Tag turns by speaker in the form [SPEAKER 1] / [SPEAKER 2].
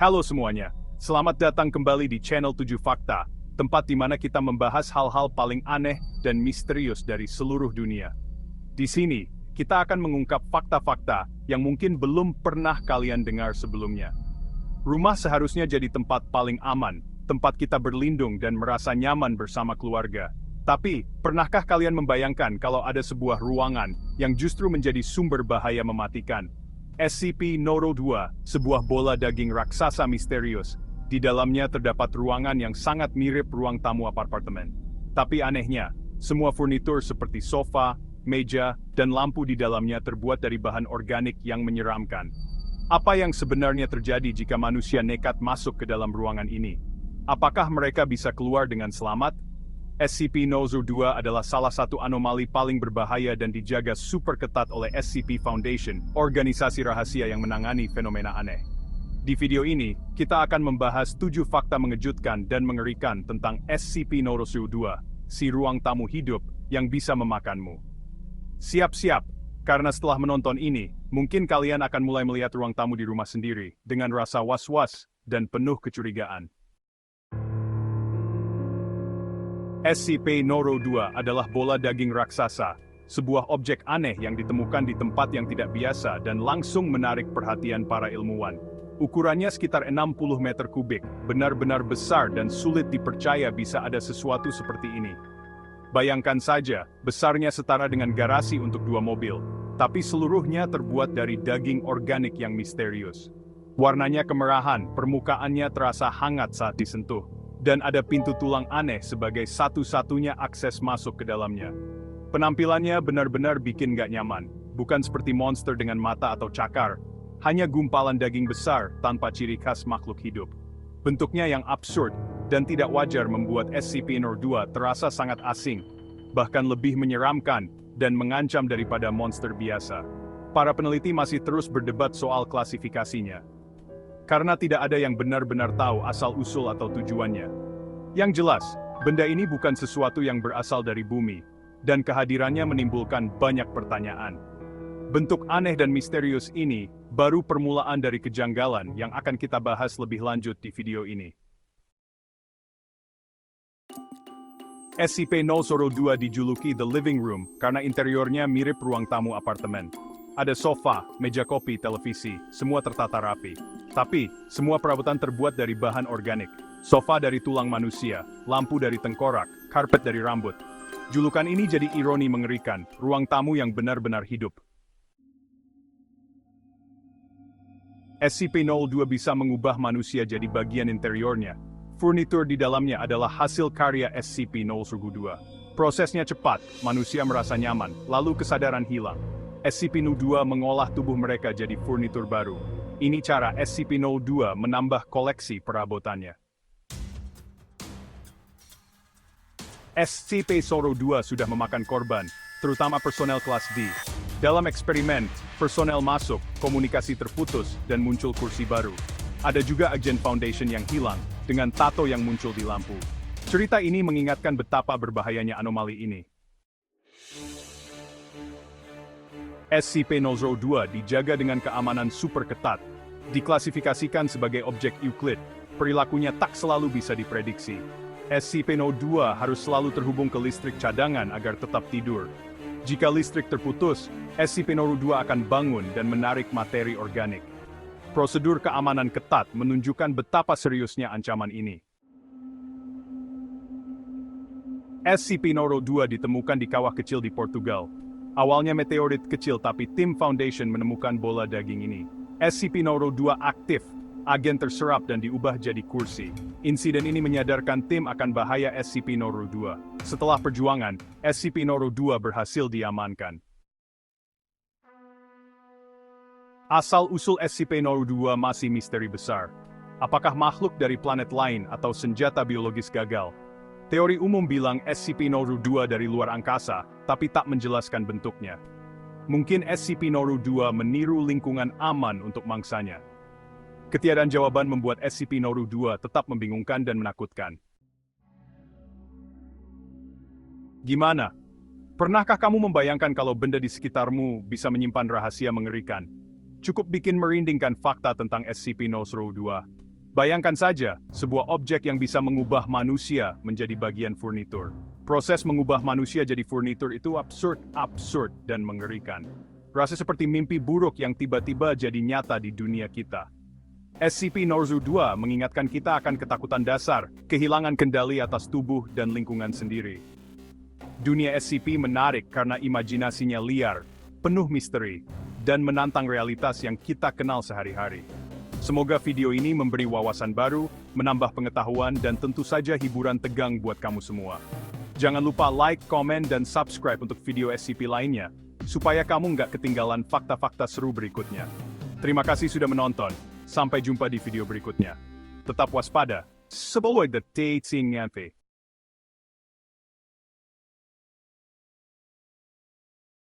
[SPEAKER 1] Halo semuanya, selamat datang kembali di channel 7 Fakta, tempat di mana kita membahas hal-hal paling aneh dan misterius dari seluruh dunia. Di sini, kita akan mengungkap fakta-fakta yang mungkin belum pernah kalian dengar sebelumnya. Rumah seharusnya jadi tempat paling aman, tempat kita berlindung dan merasa nyaman bersama keluarga. Tapi, pernahkah kalian membayangkan kalau ada sebuah ruangan yang justru menjadi sumber bahaya mematikan? SCP-002, sebuah bola daging raksasa misterius. Di dalamnya terdapat ruangan yang sangat mirip ruang tamu apartemen. Tapi anehnya, semua furnitur seperti sofa, meja, dan lampu di dalamnya terbuat dari bahan organik yang menyeramkan. Apa yang sebenarnya terjadi jika manusia nekat masuk ke dalam ruangan ini? Apakah mereka bisa keluar dengan selamat? SCP-002 adalah salah satu anomali paling berbahaya dan dijaga super ketat oleh SCP Foundation, organisasi rahasia yang menangani fenomena aneh. Di video ini, kita akan membahas 7 fakta mengejutkan dan mengerikan tentang SCP-002, si ruang tamu hidup yang bisa memakanmu. Siap-siap, karena setelah menonton ini, mungkin kalian akan mulai melihat ruang tamu di rumah sendiri, dengan rasa was-was dan penuh kecurigaan. SCP-002 adalah bola daging raksasa, sebuah objek aneh yang ditemukan di tempat yang tidak biasa dan langsung menarik perhatian para ilmuwan. Ukurannya sekitar 60 meter kubik, benar-benar besar dan sulit dipercaya bisa ada sesuatu seperti ini. Bayangkan saja, besarnya setara dengan garasi untuk 2 mobil, tapi seluruhnya terbuat dari daging organik yang misterius. Warnanya kemerahan, permukaannya terasa hangat saat disentuh. Dan ada pintu tulang aneh sebagai satu-satunya akses masuk ke dalamnya. Penampilannya benar-benar bikin gak nyaman, bukan seperti monster dengan mata atau cakar, hanya gumpalan daging besar tanpa ciri khas makhluk hidup. Bentuknya yang absurd dan tidak wajar membuat SCP-002 terasa sangat asing, bahkan lebih menyeramkan dan mengancam daripada monster biasa. Para peneliti masih terus berdebat soal klasifikasinya. Karena tidak ada yang benar-benar tahu asal-usul atau tujuannya. Yang jelas, benda ini bukan sesuatu yang berasal dari bumi, dan kehadirannya menimbulkan banyak pertanyaan. Bentuk aneh dan misterius ini baru permulaan dari kejanggalan yang akan kita bahas lebih lanjut di video ini. SCP-002 dijuluki The Living Room karena interiornya mirip ruang tamu apartemen. Ada sofa, meja kopi, televisi, semua tertata rapi. Tapi, semua perabotan terbuat dari bahan organik. Sofa dari tulang manusia, lampu dari tengkorak, karpet dari rambut. Julukan ini jadi ironi mengerikan, ruang tamu yang benar-benar hidup. SCP-02 bisa mengubah manusia jadi bagian interiornya. Furnitur di dalamnya adalah hasil karya SCP-002. Prosesnya cepat, manusia merasa nyaman, lalu kesadaran hilang. SCP-02 mengolah tubuh mereka jadi furnitur baru. Ini cara SCP-02 menambah koleksi perabotannya. SCP-002 sudah memakan korban, terutama personel kelas D. Dalam eksperimen, personel masuk, komunikasi terputus, dan muncul kursi baru. Ada juga agen Foundation yang hilang, dengan tato yang muncul di lampu. Cerita ini mengingatkan betapa berbahayanya anomali ini. SCP-002 dijaga dengan keamanan super ketat. Diklasifikasikan sebagai objek Euclid, perilakunya tak selalu bisa diprediksi. SCP-02 harus selalu terhubung ke listrik cadangan agar tetap tidur. Jika listrik terputus, SCP-02 akan bangun dan menarik materi organik. Prosedur keamanan ketat menunjukkan betapa seriusnya ancaman ini. SCP-002 ditemukan di kawah kecil di Portugal. Awalnya meteorit kecil tapi tim Foundation menemukan bola daging ini. SCP-002 aktif, agen terserap dan diubah jadi kursi. Insiden ini menyadarkan tim akan bahaya SCP-002. Setelah perjuangan, SCP-002 berhasil diamankan. Asal-usul SCP-002 masih misteri besar. Apakah makhluk dari planet lain atau senjata biologis gagal? Teori umum bilang SCP-002 dari luar angkasa, tapi tak menjelaskan bentuknya. Mungkin SCP-002 meniru lingkungan aman untuk mangsanya. Ketiadaan jawaban membuat SCP-002 tetap membingungkan dan menakutkan. Gimana? Pernahkah kamu membayangkan kalau benda di sekitarmu bisa menyimpan rahasia mengerikan? Cukup bikin merindingkan fakta tentang SCP-002. Bayangkan saja, sebuah objek yang bisa mengubah manusia menjadi bagian furnitur. Proses mengubah manusia jadi furnitur itu absurd, dan mengerikan. Rasa seperti mimpi buruk yang tiba-tiba jadi nyata di dunia kita. SCP-002 mengingatkan kita akan ketakutan dasar, kehilangan kendali atas tubuh dan lingkungan sendiri. Dunia SCP menarik karena imajinasinya liar, penuh misteri, dan menantang realitas yang kita kenal sehari-hari. Semoga video ini memberi wawasan baru, menambah pengetahuan, dan tentu saja hiburan tegang buat kamu semua. Jangan lupa like, komen, dan subscribe untuk video SCP lainnya, supaya kamu nggak ketinggalan fakta-fakta seru berikutnya. Terima kasih sudah menonton, sampai jumpa di video berikutnya. Tetap waspada, sebagai the dating